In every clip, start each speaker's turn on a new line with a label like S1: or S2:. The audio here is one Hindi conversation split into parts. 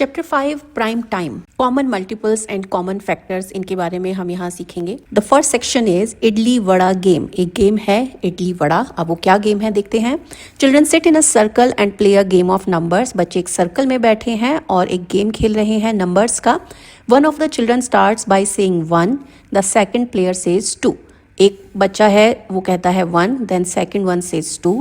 S1: Chapter 5 prime time, common multiples and common factors, इनके बारे में हम यहाँ सीखेंगे। The first section is idli vada game. एक गेम है इडली वड़ा। अब वो क्या गेम है देखते हैं। Children sit in a circle and play a game of numbers. बच्चे एक सर्कल में बैठे हैं और एक गेम खेल रहे हैं नंबर्स का। One of the children starts by saying 1, the second player says 2। एक बच्चा है वो कहता है 1, then second one says 2।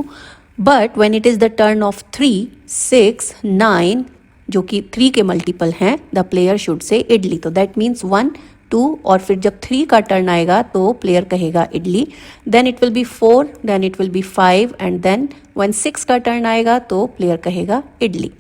S1: But when it is the turn of 3, 6, 9 जो कि 3 के मल्टीपल हैं, the player should say idli. तो दैट मीन्स 1, 2 और फिर जब 3 का टर्न आएगा तो प्लेयर कहेगा idli. Then it will be 4, then it will be 5 and then when 6 का टर्न आएगा तो प्लेयर कहेगा इडली।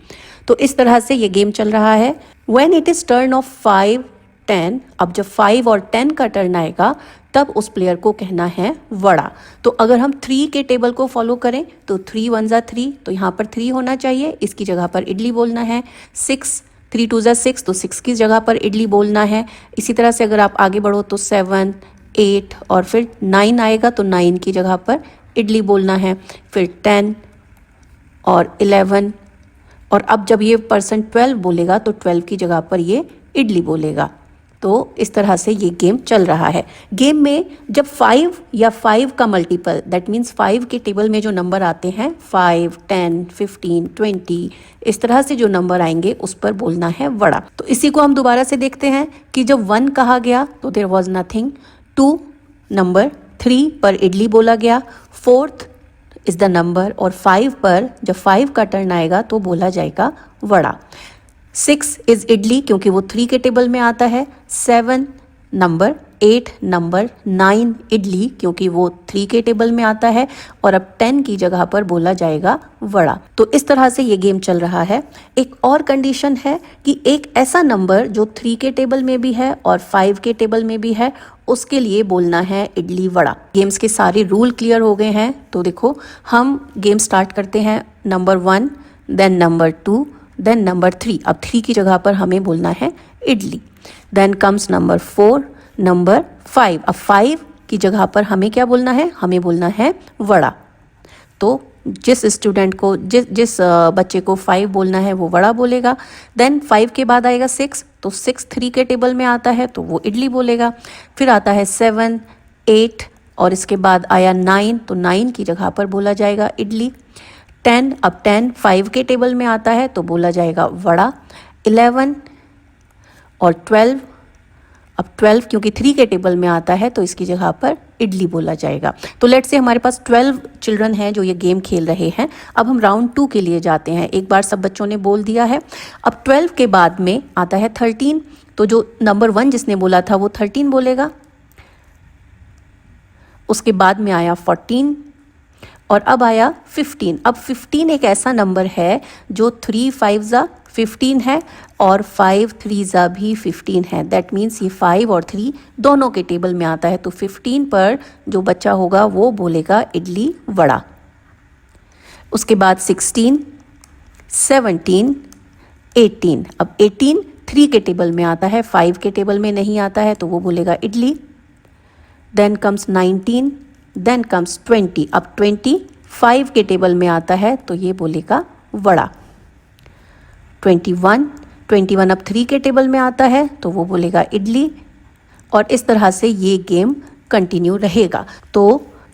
S1: तो इस तरह से ये गेम चल रहा है। When it is turn off 5, 10, अब जब 5 और 10 का टर्न आएगा तब उस प्लेयर को कहना है वड़ा। तो अगर हम 3 के टेबल को फॉलो करें तो 3 1 जा 3, तो यहाँ पर 3 होना चाहिए, इसकी जगह पर इडली बोलना है। 6, 3 2 जा 6, तो 6 की जगह पर इडली बोलना है। इसी तरह से अगर आप आगे बढ़ो तो 7, 8 और फिर 9 आएगा तो 9 की जगह पर इडली बोलना है। फिर 10 और 11, और अब जब ये पर्सन 12 बोलेगा तो 12 की जगह पर ये इडली बोलेगा। तो इस तरह से ये गेम चल रहा है। गेम में जब 5 या 5 का मल्टीपल, दैट मीन्स 5 के टेबल में जो नंबर आते हैं 5, 10, 15, 20, इस तरह से जो नंबर आएंगे उस पर बोलना है वड़ा। तो इसी को हम दोबारा से देखते हैं कि जब 1 कहा गया तो देयर वाज नथिंग। 2 नंबर, 3 पर इडली बोला गया, 4th इज द नंबर, और 5 पर जब 5 का टर्न आएगा तो बोला जाएगा वड़ा। 6 इज इडली क्योंकि वो 3 के टेबल में आता है। 7 नंबर, 8 नंबर, 9 इडली क्योंकि वो 3 के टेबल में आता है, और अब 10 की जगह पर बोला जाएगा वड़ा। तो इस तरह से ये गेम चल रहा है। एक और कंडीशन है कि एक ऐसा नंबर जो 3 के टेबल में भी है और 5 के टेबल में भी है, उसके लिए बोलना है इडली वड़ा। गेम्स के सारे रूल क्लियर हो गए हैं। तो देखो हम गेम स्टार्ट करते हैं। Number 1, then number 2, then number 3। अब 3 की जगह पर हमें बोलना है idli. Then comes number 4, number 5। अब 5 की जगह पर हमें क्या बोलना है? हमें बोलना है वड़ा। तो जिस स्टूडेंट को जिस बच्चे को 5 बोलना है वो वड़ा बोलेगा। देन 5 के बाद आएगा 6, तो 6 3 के टेबल में आता है तो वो इडली बोलेगा। फिर आता है 7, 8 और इसके बाद आया 9, तो 9 की जगह पर बोला जाएगा इडली। 10, अब 10 5 के टेबल में आता है तो बोला जाएगा वड़ा। 11 और 12, अब 12 क्योंकि 3 के टेबल में आता है तो इसकी जगह पर इडली बोला जाएगा। तो लेट्स से हमारे पास 12 चिल्ड्रन हैं जो ये गेम खेल रहे हैं। अब हम राउंड 2 के लिए जाते हैं। एक बार सब बच्चों ने बोल दिया है। अब 12 के बाद में आता है 13, तो जो नंबर 1 जिसने बोला था वो 13 बोलेगा। उसके बाद में आया 14 और अब आया 15। अब 15 एक ऐसा नंबर है जो 3 5 जा 15 है और 5 3 जा भी 15 है। दैट मीन्स ये 5 और 3 दोनों के टेबल में आता है। तो 15 पर जो बच्चा होगा वो बोलेगा इडली वड़ा। उसके बाद 16, 17, 18। अब 18 3 के टेबल में आता है, 5 के टेबल में नहीं आता है तो वो बोलेगा idli. Then comes 19, then comes 20। अब 20 5 के टेबल में आता है तो ये बोलेगा वड़ा। 21 अब 3 के टेबल में आता है तो वो बोलेगा इडली। और इस तरह से ये गेम कंटिन्यू रहेगा। तो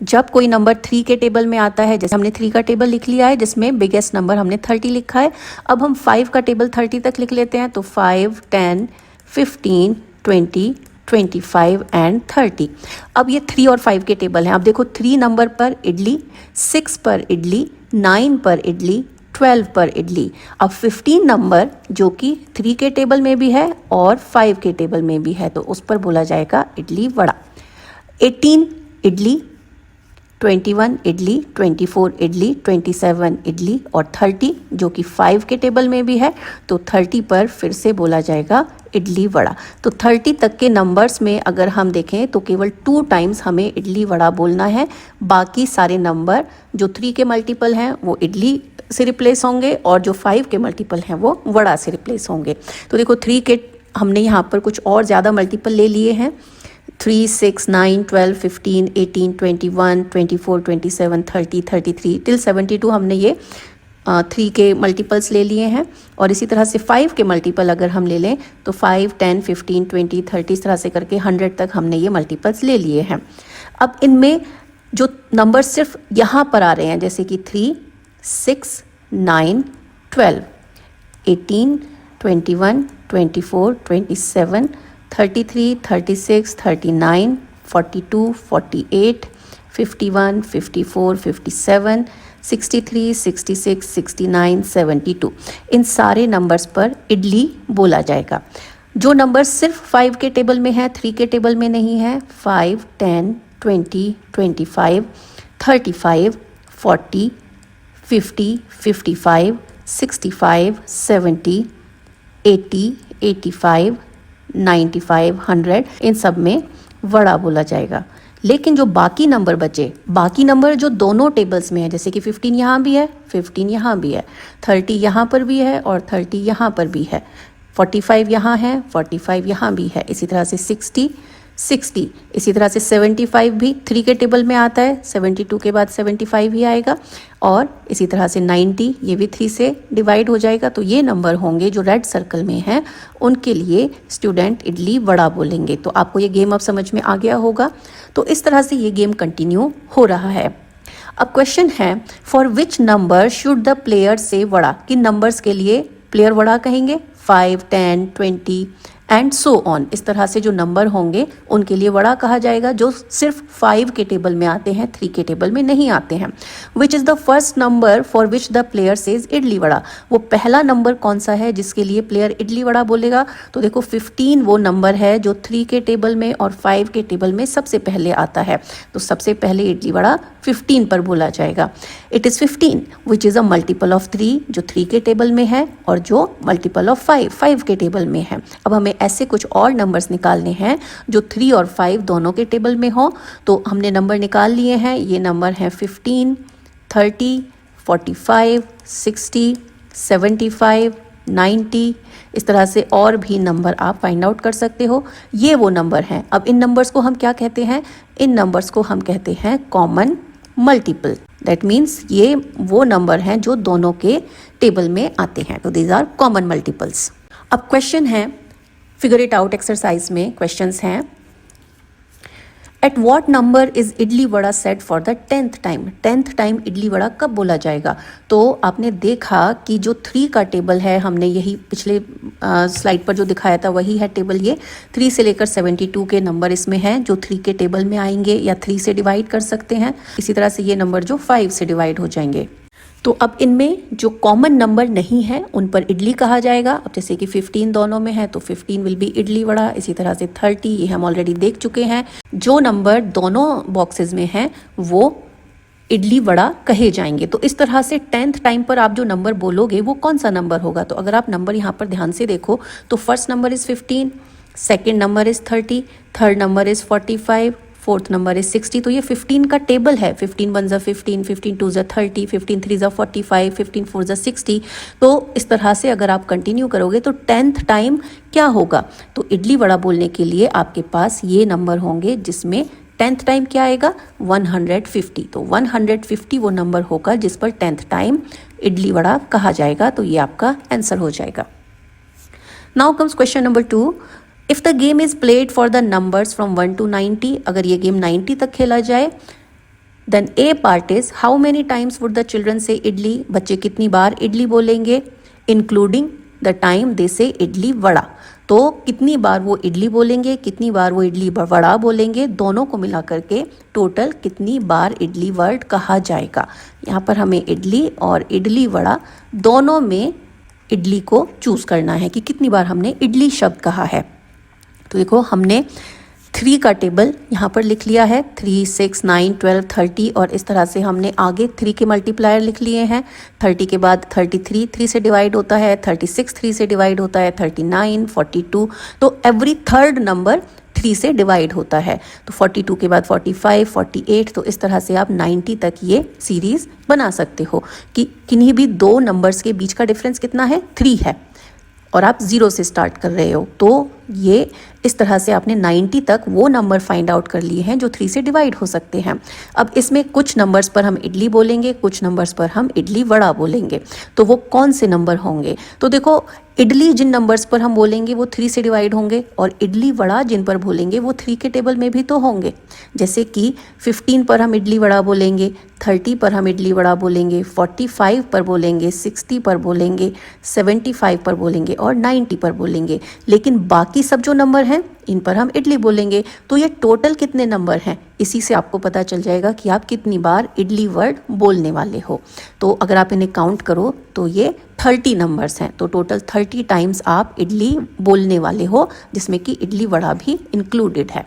S1: जब कोई नंबर 3 के टेबल में आता है, जैसे हमने 3 का टेबल लिख लिया है जिसमें बिगेस्ट नंबर हमने 30 लिखा है, अब हम 5 का टेबल 30 तक लिख लेते हैं। तो 5, 10, 15, 20, 25 एंड 30। अब ये 3 और 5 के टेबल हैं। अब देखो 3 नंबर पर इडली, 6 पर इडली, 9 पर इडली, 12 पर इडली। अब 15 नंबर जो कि 3 के टेबल में भी है और 5 के टेबल में भी है तो उस पर बोला जाएगा इडली वड़ा। 18 इडली, 21 इडली, 24 इडली, 27 इडली और 30 जो कि 5 के टेबल में भी है तो 30 पर फिर से बोला जाएगा इडली वड़ा। तो 30 तक के नंबर्स में अगर हम देखें तो केवल 2 टाइम्स हमें इडली वड़ा बोलना है। बाकी सारे नंबर जो 3 के मल्टीपल हैं वो इडली से रिप्लेस होंगे और जो 5 के मल्टीपल हैं वो वड़ा से रिप्लेस होंगे। तो देखो 3 के हमने यहाँ पर कुछ और ज़्यादा मल्टीपल ले लिए हैं। 3, 6, 9, 12, 15, 18, 21, 24, 27, 30, 33 टिल 72 हमने ये 3 के मल्टीपल्स ले लिए हैं, और इसी तरह से 5 के मल्टीपल अगर हम ले लें तो 5, 10, 15, 20, 30 इस तरह से करके 100 तक हमने ये मल्टीपल्स ले लिए हैं। अब इनमें जो नंबर सिर्फ यहाँ पर आ रहे हैं, जैसे कि 3, 6, 9, 12, 18, 21, 24, 27, 33, 36, 39, 42, 48, 51, 54, 57, 63, 66, 69, 72 इन सारे नंबर्स पर इडली बोला जाएगा। जो नंबर सिर्फ 5 के टेबल में है, 3 के टेबल में नहीं है, 5, 10, 20, 25, 35, 40, 50, 55, 65, 70, 80, 85, 95, 100 इन सब में वड़ा बोला जाएगा। लेकिन जो बाकी नंबर बचे, बाकी नंबर जो दोनों टेबल्स में है, जैसे कि 15 यहाँ भी है, 15 यहाँ भी है, 30 यहाँ पर भी है और 30 यहाँ पर भी है, 45 यहाँ है, 45 यहाँ भी है, इसी तरह से 60, 60 इसी तरह से 75 भी 3 के टेबल में आता है, 72 के बाद 75 ही आएगा, और इसी तरह से 90 ये भी 3 से डिवाइड हो जाएगा। तो ये नंबर होंगे जो रेड सर्कल में हैं, उनके लिए स्टूडेंट इडली वड़ा बोलेंगे। तो आपको ये गेम अब समझ में आ गया होगा। तो इस तरह से ये गेम कंटिन्यू हो रहा है। अब क्वेश्चन है, for which number should the player से वड़ा, किन नंबर्स के लिए प्लेयर वड़ा कहेंगे, 5, 10, 20 एंड सो ऑन। इस तरह से जो नंबर होंगे उनके लिए वड़ा कहा जाएगा, जो सिर्फ 5 के टेबल में आते हैं, 3 के टेबल में नहीं आते हैं। Which is the first number for which the player says idli vada, वो पहला नंबर कौन सा है जिसके लिए प्लेयर इडली वड़ा बोलेगा। तो देखो 15 वो नंबर है जो 3 के टेबल में और 5 के टेबल में सबसे पहले आता है। तो सबसे पहले इडली वड़ा 15 पर बोला जाएगा। It is 15 which is a multiple of 3, जो 3 के टेबल में है, और जो मल्टीपल ऑफ 5, 5 के टेबल में है। अब हमें ऐसे कुछ और नंबर्स निकालने हैं जो 3 और 5 दोनों के टेबल में हो। तो हमने नंबर निकाल लिए हैं, ये नंबर हैं 15, 30, 45, 60, 75, 90 इस तरह से और भी नंबर आप फाइंड आउट कर सकते हो। ये वो नंबर हैं। अब इन नंबर्स को हम क्या कहते हैं, इन नंबर्स को हम कहते हैं कॉमन मल्टीपल। दैट मीन्स ये वो नंबर हैं जो दोनों के टेबल में आते हैं। तो दीज आर कॉमन मल्टीपल्स। अब क्वेश्चन है, फिगर इट आउट एक्सरसाइज में क्वेश्चंस हैं, at what number is idli vada set for the 10th time. 10th time idli vada कब बोला जाएगा। तो आपने देखा कि जो 3 का टेबल है, हमने यही पिछले स्लाइड पर जो दिखाया था वही है टेबल। ये 3 से लेकर 72 के नंबर इसमें हैं जो 3 के टेबल में आएंगे या 3 से डिवाइड कर सकते हैं। इसी तरह से ये नंबर जो 5 से डिवाइड हो जाएंगे। तो अब इनमें जो कॉमन नंबर नहीं है उन पर इडली कहा जाएगा। अब जैसे कि 15 दोनों में है तो 15 विल बी इडली वड़ा। इसी तरह से 30 ये हम ऑलरेडी देख चुके हैं। जो नंबर दोनों बॉक्सेस में हैं वो इडली वड़ा कहे जाएंगे। तो इस तरह से 10th टाइम पर आप जो नंबर बोलोगे वो कौन सा नंबर होगा। तो अगर आप नंबर यहाँ पर ध्यान से देखो तो first number is 15, second number is 30, third number is 45, fourth number is 60। तो ये 15 का टेबल है। 15 1 ज़ा 15, 15 2 ज़ा 30, 15 3 ज़ा 45, 15 4 ज़ा 60। तो इस तरह से अगर आप कंटिन्यू करोगे तो 10th टाइम क्या होगा। तो इडली वड़ा बोलने के लिए आपके पास ये नंबर होंगे जिसमें 10th टाइम क्या आएगा, 150। तो 150 वो नंबर होगा जिस पर 10th टाइम इडली वड़ा कहा जाएगा। तो ये आपका आंसर हो जाएगा। Now comes question number 2। If the game is played for the numbers from 1 to 90, अगर ये गेम 90 तक खेला जाए, then a part is how many times would the children से इडली, बच्चे कितनी बार इडली बोलेंगे, इंक्लूडिंग द टाइम दे से इडली वड़ा। तो कितनी बार वो इडली बोलेंगे, कितनी बार वो इडली वड़ा बोलेंगे, दोनों को मिला करके टोटल कितनी बार इडली वर्ड कहा जाएगा। यहाँ पर हमें इडली और इडली वड़ा दोनों में इडली को चूज़ करना है कि कितनी बार हमने इडली शब्द कहा है। तो देखो हमने 3 का टेबल यहाँ पर लिख लिया है, 3, 6, 9, 12, 30 और इस तरह से हमने आगे 3 के मल्टीप्लायर लिख लिए हैं। 30 के बाद 33 3 से डिवाइड होता है, 36 3 से डिवाइड होता है, 39, 42। तो एवरी थर्ड नंबर 3 से डिवाइड होता है। तो 42 के बाद 45, 48। तो इस तरह से आप 90 तक ये सीरीज़ बना सकते हो कि किन्हीं भी दो नंबर्स के बीच का डिफरेंस कितना है, 3 है और आप 0 से स्टार्ट कर रहे हो। तो ये इस तरह से आपने 90 तक वो नंबर फाइंड आउट कर लिए हैं जो 3 से डिवाइड हो सकते हैं। अब इसमें कुछ नंबर्स पर हम इडली बोलेंगे, कुछ नंबर्स पर हम इडली वड़ा बोलेंगे। तो वो कौन से नंबर होंगे? तो देखो, इडली जिन नंबर्स पर हम बोलेंगे वो 3 से डिवाइड होंगे, और इडली वड़ा जिन पर बोलेंगे वो 3 के टेबल में भी तो होंगे। जैसे कि 15 पर हम इडली वड़ा बोलेंगे, 30 पर हम इडली वड़ा बोलेंगे, 45 पर बोलेंगे, 60 पर बोलेंगे, 75 पर बोलेंगे और 90 पर बोलेंगे। लेकिन बाकी सब जो नंबर हैं इन पर हम इडली बोलेंगे। तो ये टोटल कितने नंबर हैं, इसी से आपको पता चल जाएगा कि आप कितनी बार इडली वर्ड बोलने वाले हो। तो अगर आप इन्हें काउंट करो तो ये 30 नंबर्स हैं। तो टोटल 30 टाइम्स आप इडली बोलने वाले हो, जिसमें कि इडली वड़ा भी इंक्लूडेड है।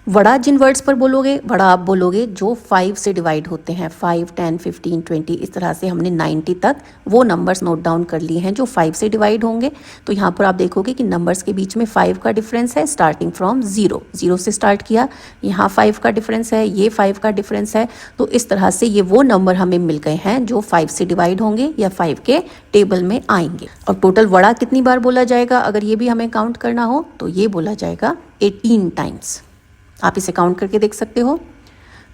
S1: वड़ा जिन वर्ड्स पर बोलोगे, वड़ा आप बोलोगे जो 5 से डिवाइड होते हैं। 5, 10, 15, 20, इस तरह से हमने 90 तक वो नंबर्स नोट डाउन कर लिए हैं जो 5 से डिवाइड होंगे। तो यहाँ पर आप देखोगे कि नंबर्स के बीच में 5 का डिफरेंस है, स्टार्टिंग फ्रॉम 0 से स्टार्ट किया। यहाँ 5 का डिफरेंस है, ये 5 का डिफरेंस है। तो इस तरह से ये वो नंबर हमें मिल गए हैं जो 5 से डिवाइड होंगे या 5 के टेबल में आएंगे। और टोटल वड़ा कितनी बार बोला जाएगा, अगर ये भी हमें काउंट करना हो तो ये बोला जाएगा 18 टाइम्स। आप इसे काउंट करके देख सकते हो।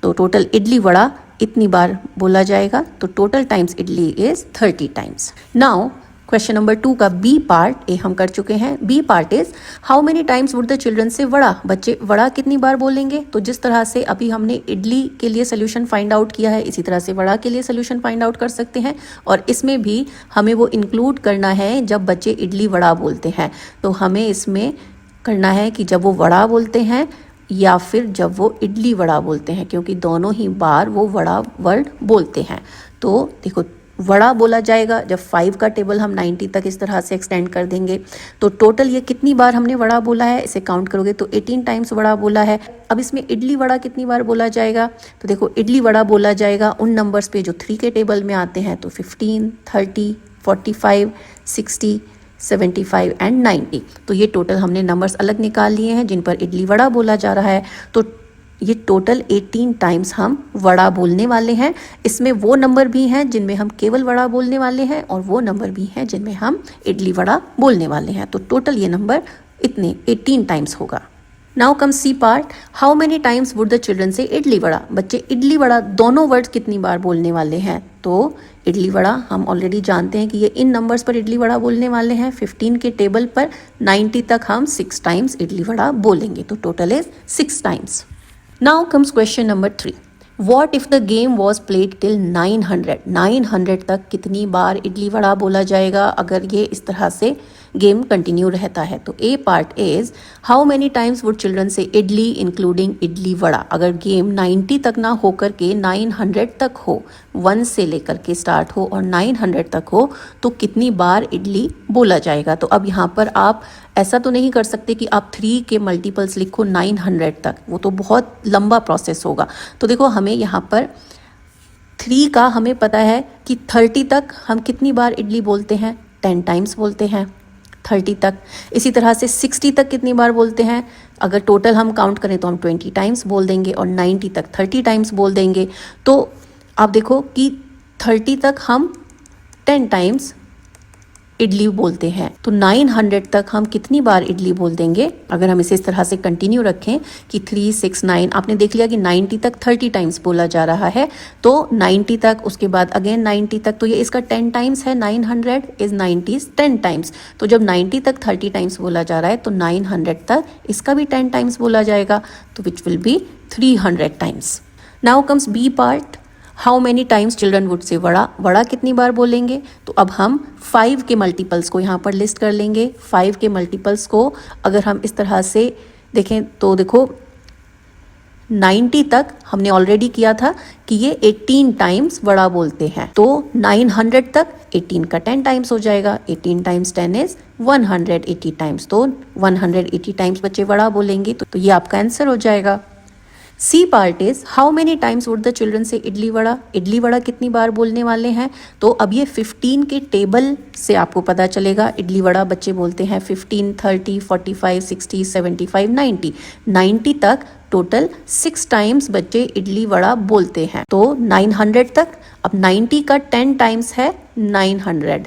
S1: तो टोटल इडली वड़ा इतनी बार बोला जाएगा, तो total times idli is 30 times. Now question number 2 का बी पार्ट, ए हम कर चुके हैं। B part is how many times would the children say vada, बच्चे वड़ा कितनी बार बोलेंगे। तो जिस तरह से अभी हमने इडली के लिए सोल्यूशन फाइंड आउट किया है, इसी तरह से वड़ा के लिए सोल्यूशन फाइंड आउट कर सकते हैं। और इसमें भी हमें वो इंक्लूड करना है जब बच्चे इडली वड़ा बोलते हैं। तो हमें इसमें करना है कि जब वो वड़ा बोलते हैं या फिर जब वो इडली वड़ा बोलते हैं, क्योंकि दोनों ही बार वो वड़ा वर्ड बोलते हैं। तो देखो, वड़ा बोला जाएगा जब 5 का टेबल हम 90 तक इस तरह से एक्सटेंड कर देंगे। तो टोटल ये कितनी बार हमने वड़ा बोला है, इसे काउंट करोगे तो 18 टाइम्स वड़ा बोला है। अब इसमें इडली वड़ा कितनी बार बोला जाएगा, तो देखो इडली वड़ा बोला जाएगा उन नंबर्स पे जो 3 के टेबल में आते हैं। तो 15, 30, 45, 60, 75 एंड 90। तो ये टोटल हमने नंबर्स अलग निकाल लिए हैं जिन पर इडली वड़ा बोला जा रहा है। तो ये टोटल 18 टाइम्स हम वड़ा बोलने वाले हैं। इसमें वो नंबर भी हैं जिनमें हम केवल वड़ा बोलने वाले हैं, और वो नंबर भी हैं जिनमें हम इडली वड़ा बोलने वाले हैं। तो टोटल ये नंबर इतने 18 टाइम्स होगा। Now come C part, how many times would the children से इडली वड़ा, बच्चे इडली वड़ा दोनों वर्ड्स कितनी बार बोलने वाले हैं। तो इडली वड़ा हम ऑलरेडी जानते हैं कि ये इन नंबर्स पर इडली वड़ा बोलने वाले हैं। 15 के टेबल पर 90 तक हम 6 टाइम्स इडली वड़ा बोलेंगे। तो total is 6 times. Now comes question number 3, what if the game was played till 900 तक कितनी बार इडली वड़ा बोला जाएगा अगर ये इस तरह से गेम कंटिन्यू रहता है। तो a part is how many times would children से इडली इंक्लूडिंग इडली वड़ा, अगर गेम 90 तक ना होकर के 900 तक हो, 1 से लेकर के स्टार्ट हो और 900 तक हो, तो कितनी बार इडली बोला जाएगा। तो अब यहाँ पर आप ऐसा तो नहीं कर सकते कि आप 3 के मल्टीपल्स लिखो 900 तक, वो तो बहुत लंबा प्रोसेस होगा। तो देखो, हमें यहाँ पर 3 का हमें पता है कि 30 तक हम कितनी बार इडली बोलते हैं, 10 टाइम्स बोलते हैं 30 तक। इसी तरह से 60 तक कितनी बार बोलते हैं, अगर टोटल हम काउंट करें तो हम 20 टाइम्स बोल देंगे, और 90 तक 30 टाइम्स बोल देंगे। तो आप देखो कि 30 तक हम 10 टाइम्स इडली बोलते हैं, तो 900 तक हम कितनी बार इडली बोल देंगे। अगर हम इसे इस तरह से कंटिन्यू रखें कि 3, 6, 9, आपने देख लिया कि 90 तक 30 टाइम्स बोला जा रहा है। तो 90 तक, उसके बाद अगेन 90 तक, तो ये इसका 10 टाइम्स है। 900 इज 90 10 टाइम्स। तो जब 90 तक 30 टाइम्स बोला जा रहा है तो 900 तक इसका भी 10 टाइम्स बोला जाएगा, तो which will be 300 times. Now comes B part, how many times children would say vada, vada कितनी बार बोलेंगे। तो अब हम 5 के मल्टीपल्स को यहाँ पर लिस्ट कर लेंगे। 5 के मल्टीपल्स को अगर हम इस तरह से देखें तो देखो 90 तक हमने ऑलरेडी किया था कि ये 18 टाइम्स वड़ा बोलते हैं। तो 900 तक 18 का 10 टाइम्स हो जाएगा। 18 टाइम्स 10 इज 180 टाइम्स। तो 180 टाइम्स बच्चे वड़ा बोलेंगे। तो ये आपका आंसर हो जाएगा। C part is how many times would the children से इडली वड़ा, इडली वड़ा कितनी बार बोलने वाले हैं। तो अब ये 15 के टेबल से आपको पता चलेगा इडली वड़ा बच्चे बोलते हैं 15, 30, 45, 60, 75, 90। 90 तक टोटल 6 टाइम्स बच्चे इडली वड़ा बोलते हैं। तो 900 तक, अब 90 का 10 टाइम्स है 900,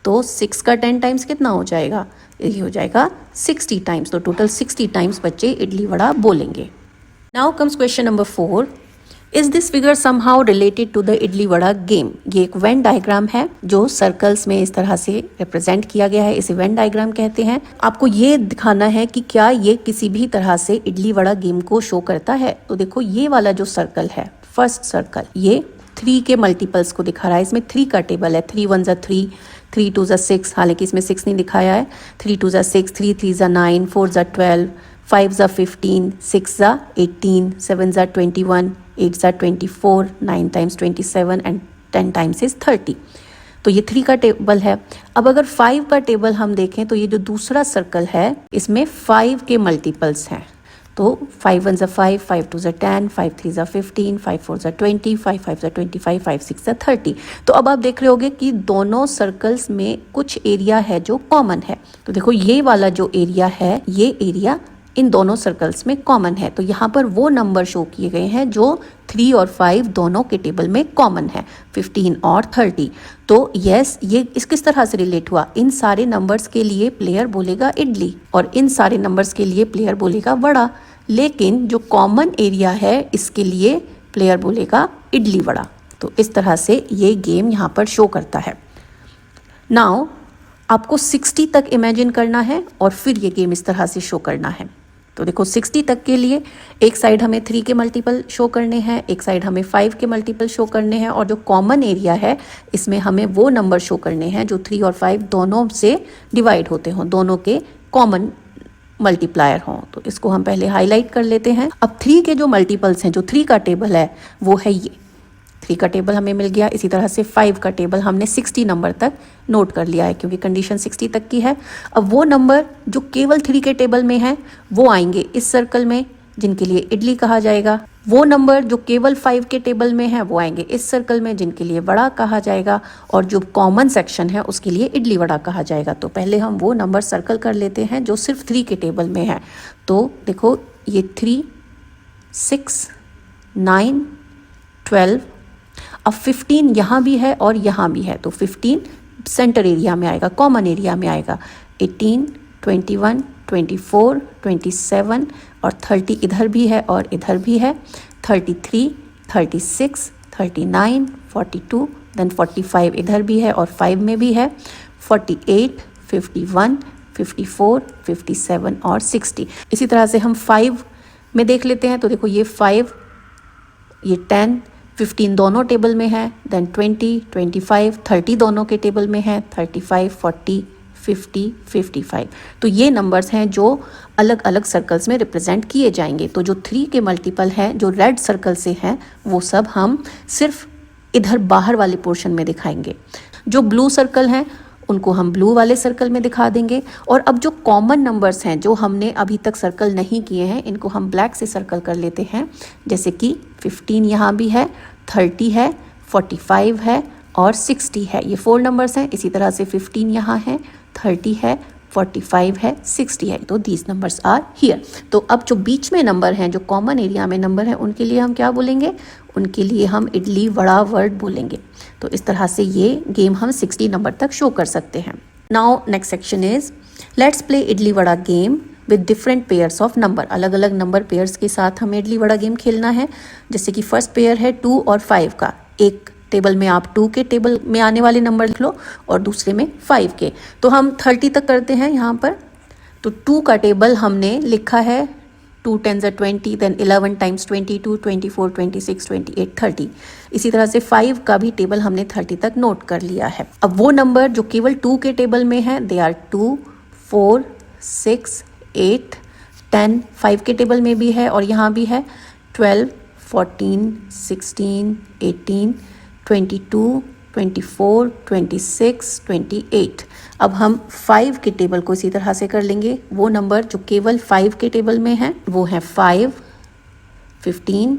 S1: तो 6 का 10 टाइम्स कितना हो जाएगा, ये हो जाएगा 60 टाइम्स। तो टोटल 60 टाइम्स बच्चे इडली वड़ा बोलेंगे। Now comes question number 4, is this figure somehow related to the idli vada game. ये एक वेन डायग्राम है जो सर्कल्स में इस तरह से रिप्रेजेंट किया गया है, इसे वेन डायग्राम कहते हैं। आपको ये दिखाना है कि क्या ये किसी भी तरह से इडली वड़ा गेम को शो करता है। तो देखो ये वाला जो सर्कल है, फर्स्ट सर्कल, ये 3 के मल्टीपल्स को दिखा रहा है। इसमें 3 का टेबल है, 3 1 3, 3 2 6, हालांकि इसमें 6 नहीं दिखाया है। 3 2 6, 3 3 9, 4 12, 5 15, 6 18, 7 21, 8 24, 9 times 27 and 10 times is 30। तो ये 3 का टेबल है। अब अगर 5 का टेबल हम देखें तो ये जो दूसरा सर्कल है इसमें 5 के मल्टीपल्स हैं। तो 5 1 5, 5 2 10, 5 3 15, 5 4 20, 5 5 25, 5 6 30। तो अब आप देख रहे होगे कि दोनों सर्कल्स में कुछ एरिया है जो कॉमन है। तो देखो ये वाला जो एरिया है, ये एरिया इन दोनों सर्कल्स में कॉमन है। तो यहाँ पर वो नंबर शो किए गए हैं जो 3 और 5 दोनों के टेबल में कॉमन है, 15 और 30। तो यस, ये इस किस तरह से रिलेट हुआ, इन सारे नंबर्स के लिए प्लेयर बोलेगा इडली और इन सारे नंबर्स के लिए प्लेयर बोलेगा वड़ा, लेकिन जो कॉमन एरिया है इसके लिए प्लेयर बोलेगा इडली वड़ा। तो इस तरह से ये गेम यहाँ पर शो करता है। नाउ आपको 60 तक इमेजिन करना है और फिर ये गेम इस तरह से शो करना है। तो देखो 60 तक के लिए एक साइड हमें 3 के मल्टीपल शो करने हैं, एक साइड हमें 5 के मल्टीपल शो करने हैं, और जो कॉमन एरिया है इसमें हमें वो नंबर शो करने हैं जो 3 और 5 दोनों से डिवाइड होते हों, दोनों के कॉमन मल्टीप्लायर हों। तो इसको हम पहले हाईलाइट कर लेते हैं। अब 3 के जो मल्टीपल्स हैं, जो 3 का टेबल है वो है ये, 3 का टेबल हमें मिल गया। इसी तरह से 5 का टेबल हमने 60 नंबर तक नोट कर लिया है क्योंकि कंडीशन 60 तक की है। अब वो नंबर जो केवल 3 के टेबल में है वो आएंगे इस सर्कल में, जिनके लिए इडली कहा जाएगा। वो नंबर जो केवल 5 के टेबल में है वो आएंगे इस सर्कल में, जिनके लिए वड़ा कहा जाएगा, और जो कॉमन सेक्शन है उसके लिए इडली वड़ा कहा जाएगा। तो पहले हम वो नंबर सर्कल कर लेते हैं जो सिर्फ 3 के टेबल में है। तो देखो ये 3 6 9 12, अब 15 यहाँ भी है और यहाँ भी है, तो 15 सेंटर एरिया में आएगा, कॉमन एरिया में आएगा। 18 21 24 27 और 30 इधर भी है और इधर भी है। 33 36 39 42, देन 45 इधर भी है और 5 में भी है। 48 51 54 57 और 60। इसी तरह से हम 5 में देख लेते हैं। तो देखो ये 5, ये 10 15 दोनों टेबल में है, देन 20 25 30 दोनों के टेबल में है, 35 40 50 55। तो ये नंबर्स हैं जो अलग अलग सर्कल्स में रिप्रेजेंट किए जाएंगे। तो जो 3 के मल्टीपल हैं जो रेड सर्कल से हैं वो सब हम सिर्फ इधर बाहर वाले पोर्शन में दिखाएंगे। जो ब्लू सर्कल हैं उनको हम ब्लू वाले सर्कल में दिखा देंगे। और अब जो कॉमन नंबर्स हैं जो हमने अभी तक सर्कल नहीं किए हैं इनको हम ब्लैक से सर्कल कर लेते हैं, जैसे कि 15 यहाँ भी है, 30 है, 45 है और 60 है। ये 4 नंबर्स हैं। इसी तरह से 15 यहाँ है, 30 है, 45 है, 60 है। तो दीज नंबर्स आर हियर। तो अब जो बीच में नंबर हैं, जो कॉमन एरिया में नंबर हैं, उनके लिए हम क्या बोलेंगे, उनके लिए हम इडली वड़ा वर्ड बोलेंगे। तो इस तरह से ये गेम हम 60 नंबर तक शो कर सकते हैं। Now next section is let's play idli vada game with different pairs of number. अलग अलग नंबर पेयर्स के साथ हमें इडली वड़ा गेम खेलना है। जैसे कि फर्स्ट पेयर है 2 और 5 का, एक टेबल में आप 2 के टेबल में आने वाले नंबर लिख लो और दूसरे में 5 के। तो हम 30 तक करते हैं यहाँ पर। तो 2 का टेबल हमने लिखा है 2 10 20, देन 11 टाइम्स 22 24 26 28 30। इसी तरह से 5 का भी टेबल हमने 30 तक नोट कर लिया है। अब वो नंबर जो केवल 2 के टेबल में है दे आर 2 4 6 8 10, 5 के टेबल में भी है और यहाँ भी है 12 14 16 18 22 24 26 28। अब हम 5 के टेबल को इसी तरह से कर लेंगे। वो नंबर जो केवल 5 के टेबल में है वो है 5 15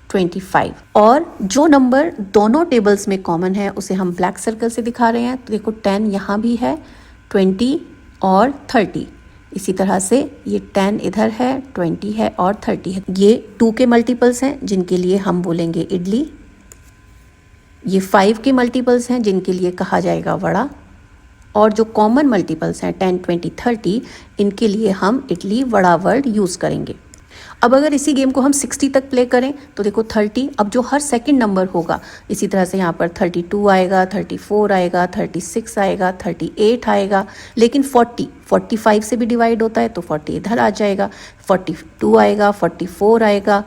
S1: 25। और जो नंबर दोनों टेबल्स में कॉमन है उसे हम ब्लैक सर्कल से दिखा रहे हैं। तो देखो 10 यहाँ भी है, 20 और 30। इसी तरह से ये 10 इधर है, 20 है और 30 है। ये 2 के मल्टीपल्स हैं जिनके लिए हम बोलेंगे इडली। ये 5 के मल्टीपल्स हैं जिनके लिए कहा जाएगा वड़ा। और जो कॉमन मल्टीपल्स हैं 10, 20, 30, इनके लिए हम इडली वड़ा वर्ड यूज़ करेंगे। अब अगर इसी गेम को हम 60 तक प्ले करें तो देखो 30, अब जो हर सेकंड नंबर होगा इसी तरह से यहाँ पर 32 आएगा, 34 आएगा, 36 आएगा, 38 आएगा, लेकिन 45 से भी डिवाइड होता है तो 40 इधर आ जाएगा, 42 आएगा, 44 आएगा,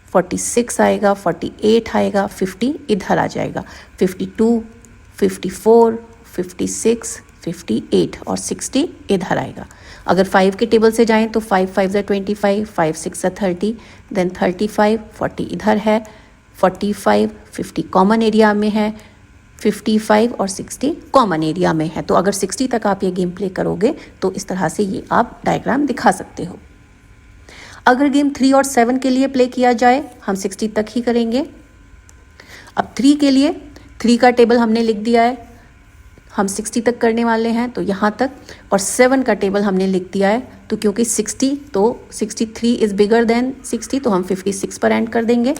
S1: 46 आएगा, 48 आएगा, 50 इधर आ जाएगा, 52, 54, 56, 58 और 60 इधर आएगा। अगर 5 के टेबल से जाएं तो 5 5 25, 5 6 30, देन 35, 40 इधर है, 45, 50 कॉमन एरिया में है, 55 और 60 कॉमन एरिया में है। तो अगर 60 तक आप ये गेम प्ले करोगे तो इस तरह से ये आप डायग्राम दिखा सकते हो। अगर गेम 3 और 7 के लिए प्ले किया जाए, हम 60 तक ही करेंगे। अब 3 के लिए 3 का टेबल हमने लिख दिया है, हम 60 तक करने वाले हैं तो यहाँ तक, और 7 का टेबल हमने लिख दिया है तो क्योंकि 60 तो 63 इज़ बिगर देन 60 तो हम 56 पर एंड कर देंगे।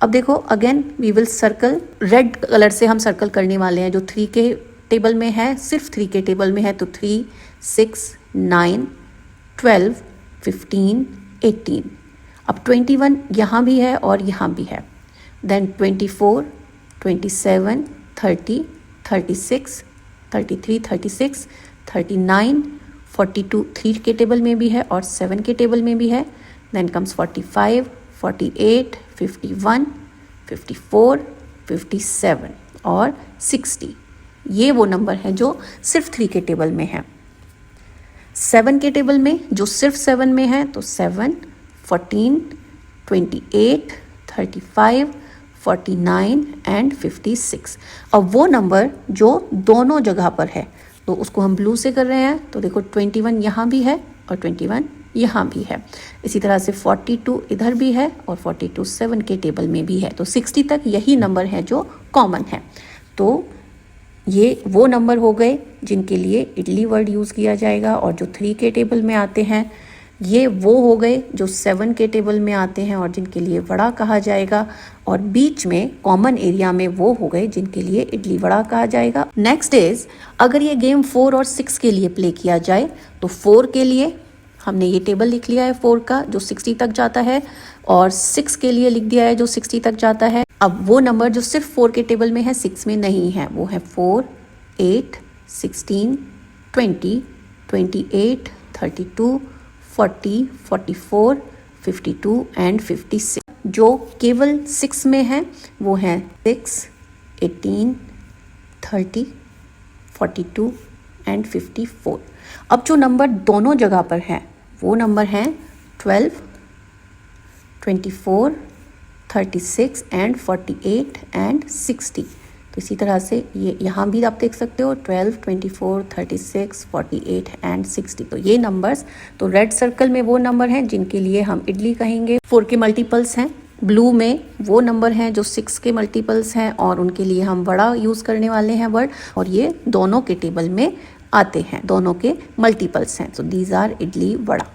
S1: अब देखो again we will circle, red colour से हम सर्कल करने वाले हैं जो 3 के टेबल में है, सिर्फ 3 के टेबल में है तो 3, 6, 9, 12, 15, 18। अब 21 यहाँ भी है और यहाँ भी है, देन 24, 27, 30, 36, 33, 36, 39, 42 3 के टेबल में भी है और 7 के टेबल में भी है, देन कम्स 45, 48, 51, 54, 57 और 60। ये वो नंबर है जो सिर्फ 3 के टेबल में है। 7 के टेबल में जो सिर्फ 7 में है तो 7, 14, 28, 35, 49 एंड 56। अब वो नंबर जो दोनों जगह पर है तो उसको हम ब्लू से कर रहे हैं, तो देखो 21 यहाँ भी है और 21 यहाँ भी है। इसी तरह से 42 इधर भी है और 42 7 के टेबल में भी है। तो 60 तक यही नंबर है जो कॉमन है। तो ये वो नंबर हो गए जिनके लिए इडली वर्ड यूज़ किया जाएगा, और जो 3 के टेबल में आते हैं ये वो हो गए जो 7 के टेबल में आते हैं और जिनके लिए वड़ा कहा जाएगा, और बीच में कॉमन एरिया में वो हो गए जिनके लिए इडली वड़ा कहा जाएगा। नेक्स्ट इज, अगर ये गेम 4 और 6 के लिए प्ले किया जाए तो 4 के लिए हमने ये टेबल लिख लिया है 4 का जो 60 तक जाता है, और 6 के लिए लिख दिया है जो 60 तक जाता है। अब वो नंबर जो सिर्फ 4 के टेबल में है 6 में नहीं है, वो है 4, 8, 16, 20, 28, 32, 40, 44, 52 एंड 56। जो केवल 6 में है वो है 6, 18, 30, 42 एंड 54। अब जो नंबर दोनों जगह पर है वो नंबर हैं 12, 24, 36 एंड 48 एंड 60। तो इसी तरह से ये यहाँ भी आप देख सकते हो 12, 24, 36, 48 एंड 60। तो ये नंबर्स, तो रेड सर्कल में वो नंबर हैं जिनके लिए हम इडली कहेंगे। 4 के मल्टीपल्स हैं, ब्लू में वो नंबर हैं जो 6 के मल्टीपल्स हैं और उनके लिए हम वड़ा यूज़ करने वाले हैं वर्ड, और ये दोनों के टेबल में आते हैं, दोनों के मल्टीपल्स हैं। So these are idli vada.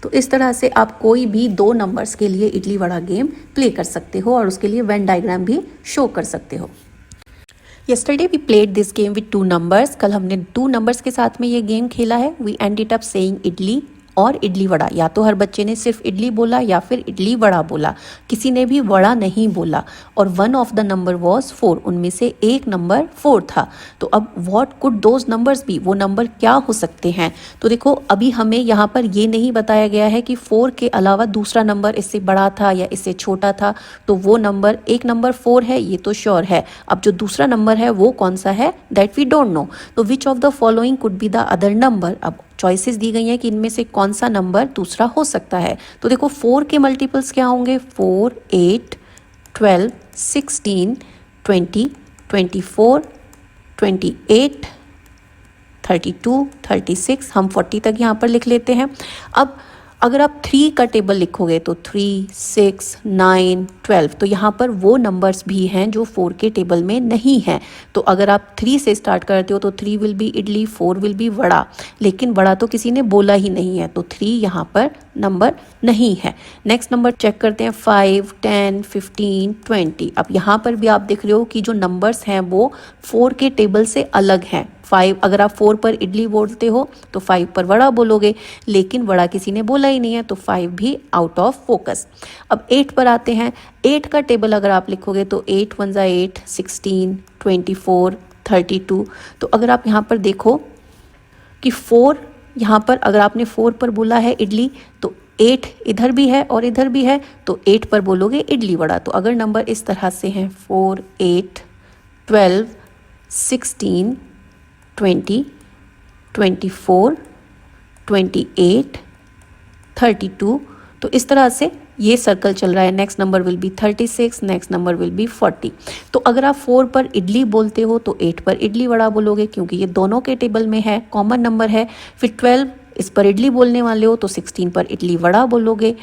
S1: तो इस तरह से आप कोई भी 2 नंबर्स के लिए इडली वड़ा गेम प्ले कर सकते हो और उसके लिए वेन डायग्राम भी शो कर सकते हो। Yesterday we played this game with 2 numbers. कल हमने 2 numbers के साथ में ये गेम खेला है। We ended up saying idli और इडली वड़ा। या तो हर बच्चे ने सिर्फ इडली बोला या फिर इडली वड़ा बोला, किसी ने भी वड़ा नहीं बोला। और one of the number was 4, उनमें से एक नंबर 4 था। तो अब what could those numbers be, वो नंबर क्या हो सकते हैं। तो देखो अभी हमें यहाँ पर ये नहीं बताया गया है कि 4 के अलावा दूसरा नंबर इससे बड़ा था या इससे छोटा था। तो वो नंबर, एक नंबर 4 है ये तो श्योर है, अब जो दूसरा नंबर है वो कौन सा है दैट वी डोंट नो। तो which of the following could be the other number. अब चॉइसेस दी गई हैं कि इनमें से कौन सा नंबर दूसरा हो सकता है। तो देखो 4 के मल्टीपल्स क्या होंगे, 4, 8, 12, 16, 20, 24, 28, 32, 36, हम 40 तक यहाँ पर लिख लेते हैं। अब अगर आप 3 का टेबल लिखोगे तो 3, 6, 9, 12, तो यहाँ पर वो नंबर्स भी हैं जो 4 के टेबल में नहीं हैं। तो अगर आप 3 से स्टार्ट करते हो तो 3 will be idli, 4 will be vada, लेकिन वड़ा तो किसी ने बोला ही नहीं है, तो 3 यहाँ पर नंबर नहीं है। नेक्स्ट नंबर चेक करते हैं 5, 10, 15, 20। अब यहाँ पर भी आप देख रहे हो कि जो नंबर्स हैं वो 4 के टेबल से अलग हैं। 5 अगर आप 4 पर इडली बोलते हो तो 5 पर वड़ा बोलोगे, लेकिन वड़ा किसी ने बोला ही नहीं है तो 5 भी आउट ऑफ फोकस। अब 8 पर आते हैं। 8 का टेबल अगर आप लिखोगे तो 8 1 जा 8, 16, 24, 32। तो अगर आप यहाँ पर देखो कि 4 यहाँ पर अगर आपने 4 पर बोला है इडली तो 8 इधर भी है और इधर भी है, तो 8 पर बोलोगे इडली वड़ा। तो अगर नंबर इस तरह से हैं 4, 8, 12, 16, 20, 24, 28, 32, तो इस तरह से ये सर्कल चल रहा है। Next number will be 36, next number will be 40। तो अगर आप 4 पर इडली बोलते हो तो 8 पर इडली वड़ा बोलोगे, क्योंकि ये दोनों के टेबल में है, कॉमन नंबर है। फिर 12 इस पर इडली बोलने वाले हो तो 16 पर इडली वड़ा बोलोगे।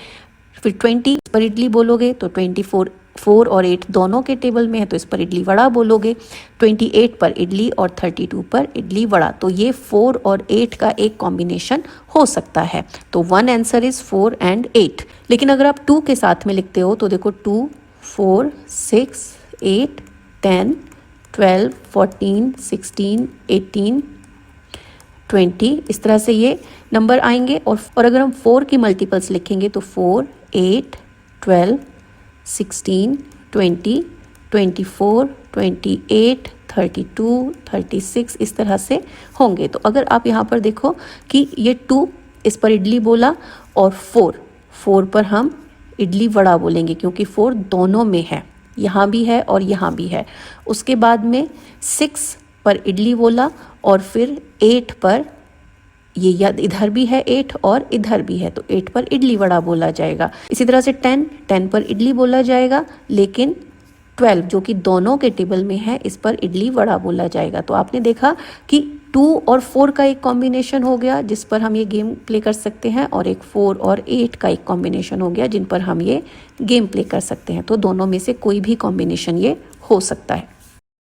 S1: फिर 20 पर इडली बोलोगे तो 24 4 और 8 दोनों के टेबल में है तो इस पर इडली वड़ा बोलोगे। 28 पर इडली और 32 पर इडली वड़ा। तो ये 4 और 8 का एक कॉम्बिनेशन हो सकता है। तो वन आंसर इज 4 एंड 8। लेकिन अगर आप 2 के साथ में लिखते हो तो देखो 2, 4, 6, 8, 10, 12, 14, 16, 18, 20, इस तरह से ये नंबर आएंगे। और अगर हम 4 की मल्टीपल्स लिखेंगे तो 4, 8, 12, 16, 20, 24, 28, 32, 36 इस तरह से होंगे। तो अगर आप यहाँ पर देखो कि ये 2 इस पर इडली बोला और 4 पर हम इडली वड़ा बोलेंगे, क्योंकि 4 दोनों में है, यहाँ भी है और यहाँ भी है। उसके बाद में 6 पर इडली बोला और फिर 8 पर ये याद इधर भी है 8 और इधर भी है, तो 8 पर इडली वड़ा बोला जाएगा। इसी तरह से 10 पर इडली बोला जाएगा, लेकिन 12 जो कि दोनों के टेबल में है इस पर इडली वड़ा बोला जाएगा। तो आपने देखा कि 2 और 4 का एक कॉम्बिनेशन हो गया जिस पर हम ये गेम प्ले कर सकते हैं, और एक 4 और 8 का एक कॉम्बिनेशन हो गया जिन पर हम ये गेम प्ले कर सकते हैं। तो दोनों में से कोई भी कॉम्बिनेशन ये हो सकता है।